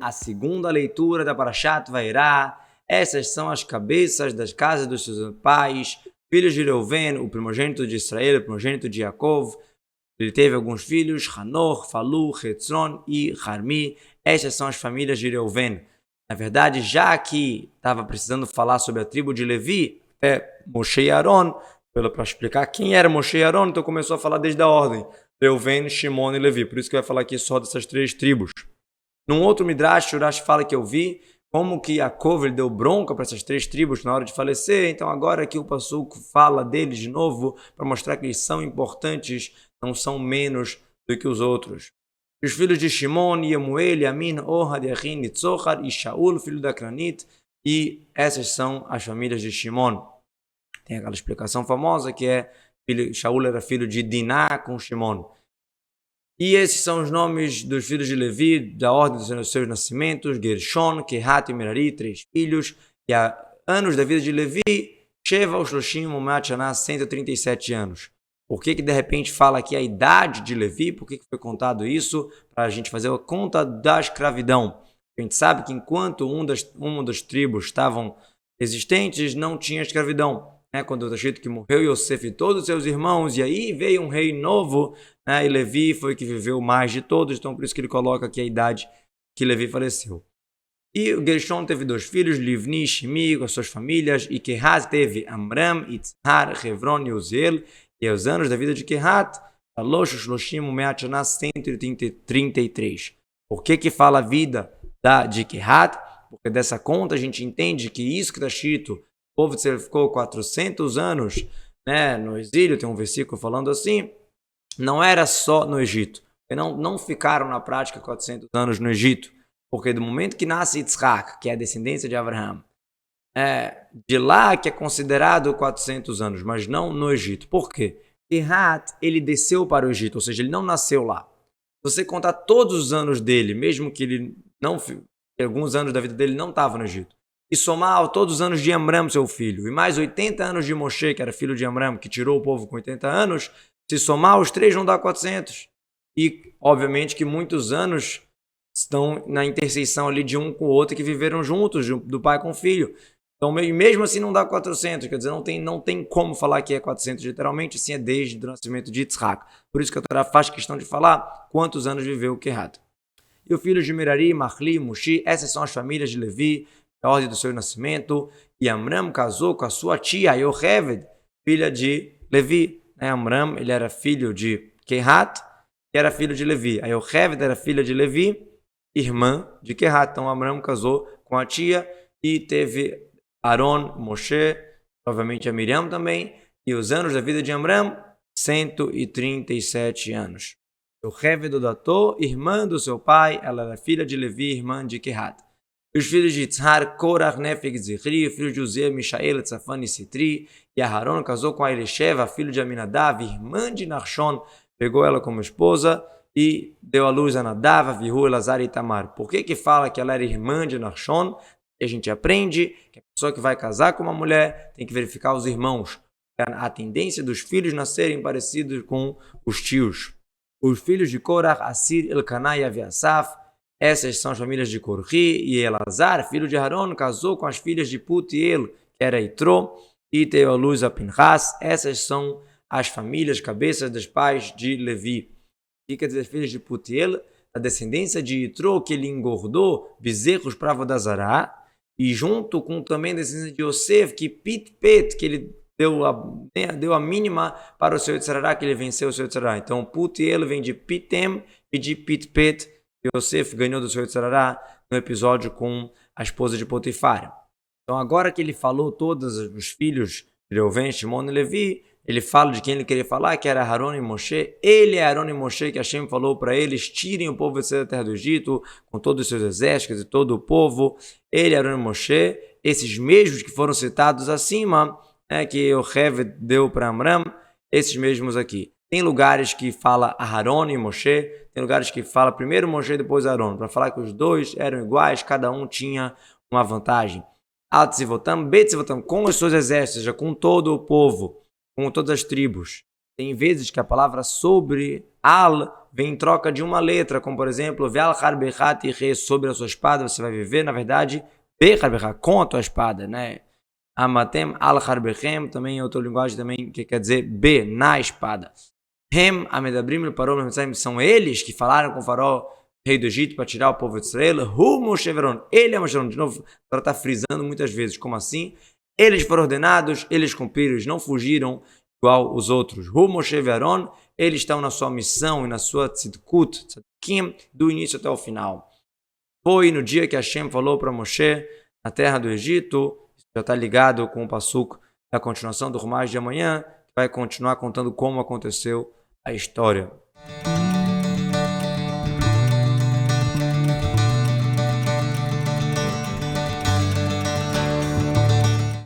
a segunda leitura da Parashat Vairá. Essas são as cabeças das casas dos seus pais, filhos de Reuven, o primogênito de Israel, o primogênito de Yaakov. Ele teve alguns filhos, Hanor, Falu, Hetzron e Harmi. Estas são as famílias de Reuven. Na verdade, já que estava precisando falar sobre a tribo de Levi, Moshe e Aaron, para explicar quem era Moshe e Aaron, então começou a falar desde a ordem. Reuven, Shimon e Levi. Por isso que vai falar aqui só dessas três tribos. Num outro Midrash, Urash fala que eu vi como que Yaakov deu bronca para essas três tribos na hora de falecer. Então agora aqui o Passuco fala deles de novo para mostrar que eles são importantes, não são menos do que os outros. Os filhos de Shimon, Yemuel, Yamin, Ohad, Yachin, Nitzohar e Shaul, filho da Cranit. E essas são as famílias de Shimon. Tem aquela explicação famosa que Shaul era filho de Diná com Shimon. E esses são os nomes dos filhos de Levi, da ordem dos seus nascimentos: Gershon, Kehat e Merari, 3 filhos. E há anos da vida de Levi, Sheva, Shloshim, Umat, Shaná, 137 anos. Por que de repente fala aqui a idade de Levi? Por que foi contado isso? Para a gente fazer a conta da escravidão. A gente sabe que enquanto uma das tribos estavam existentes, não tinha escravidão. Quando está escrito que morreu Yosef e todos os seus irmãos, e aí veio um rei novo, e Levi foi que viveu mais de todos, então por isso que ele coloca aqui a idade que Levi faleceu. E o Gershon teve 2 filhos, Livni e Shimi, com as suas famílias, e Kehat teve Amram, Itzhar, Hebron e Uziel, e aos anos da vida de Kehat, Alosh, Shloshim, Umeat, Shaná, 133. Por que fala a vida de Kehat? Porque dessa conta a gente entende que isso que está escrito, o povo de Israel ficou 400 anos no exílio, tem um versículo falando assim, não era só no Egito. Não ficaram na prática 400 anos no Egito, porque do momento que nasce Yitzhak, que é a descendência de Abraham, de lá que é considerado 400 anos, mas não no Egito. Por quê? Kehat, ele desceu para o Egito, ou seja, ele não nasceu lá. Se você contar todos os anos dele, mesmo que ele alguns anos da vida dele não estava no Egito, e somar todos os anos de Amram, seu filho, e mais 80 anos de Moshe, que era filho de Amram, que tirou o povo com 80 anos, se somar os 3 não dá 400. E, obviamente, que muitos anos estão na interseção ali de um com o outro, que viveram juntos, do pai com o filho. Então, mesmo assim não dá 400, quer dizer, não tem como falar que é 400 literalmente, assim é desde o nascimento de Yitzhak. Por isso que a Torá faz questão de falar quantos anos viveu o Kehat. E os filhos de Merari, Mahli, Mushi, essas são as famílias de Levi, a ordem do seu nascimento. E Amram casou com a sua tia Yocheved, filha de Levi. Amram, ele era filho de Kehat, que era filho de Levi. A Yocheved era filha de Levi, irmã de Kehat. Então Amram casou com a tia e teve Aaron, Moshe, obviamente a Miriam também. E os anos da vida de Amram, 137 anos. Yocheved datou, irmã do seu pai, ela era filha de Levi, irmã de Kehat. Os filhos de Yitzhar, Korach, Nefeg, Zichri, filhos de Uziel, Mishael, Tzafan e Sitri. E Aharon casou com a Elisheva, filho de Aminadav, irmã de Nachshon, pegou ela como esposa e deu à luz a Nadav, Avihu, Elazar e Tamar. Por que fala que ela era irmã de Nachshon? A gente aprende que a pessoa que vai casar com uma mulher tem que verificar os irmãos. A tendência dos filhos nascerem parecidos com os tios. Os filhos de Korach, Assir, Elkanah e Aviasaf. Essas são as famílias de Korhi, e Elazar, filho de Aaron, casou com as filhas de Putiel, que era Itró, e deu à luz a Pinchas. Essas são as famílias, cabeças dos pais de Levi. E quer dizer, as filhas de Putiel, a descendência de Itró, que ele engordou bezerros para Vodazará, e junto com também a descendência de Yosef, que Pitpet, que ele deu a mínima para o seu Yitzhará, que ele venceu o seu Yitzhará. Então, Putiel vem de Pitem e de Pitpet. Yosef ganhou do seu Yitzhará no episódio com a esposa de Potifar. Então, agora que ele falou todos os filhos de Reuven, Shimon e Levi, ele fala de quem ele queria falar, que era Aaron e Moshe. Ele é Aaron e Moshe que Hashem falou para eles, tirem o povo da terra do Egito, com todos os seus exércitos e todo o povo. Ele é Aaron e Moshe, esses mesmos que foram citados acima, que o Yocheved deu para Amram, esses mesmos aqui. Tem lugares que fala Aaron e Moshe, tem lugares que fala primeiro Moshe e depois Aaron, para falar que os dois eram iguais, cada um tinha uma vantagem. Atzivotam, Betzivotam, com os seus exércitos, com todo o povo, com todas as tribos. Tem vezes que a palavra sobre, al, vem em troca de uma letra, como por exemplo, ve'al harbechat re, sobre a sua espada você vai viver, na verdade, be harbechat, com a tua espada, né? Amatem al harbechem, também em outra linguagem também, que quer dizer be, na espada. Hem amedabrim le paró, são eles que falaram com o faraó, rei do Egito, para tirar o povo de Israel. Hu Moshe Veron, ele é Moshe Veron, de novo, para estar frisando muitas vezes, como assim? Eles foram ordenados, eles cumpriram, eles não fugiram igual os outros. Hu Moshe Veron, eles estão na sua missão e na sua tzidkut, tzadkim, do início até o final. Foi no dia que Hashem falou para Moshe, na terra do Egito, já está ligado com o passuco da continuação do Rumash de amanhã, que vai continuar contando como aconteceu a história.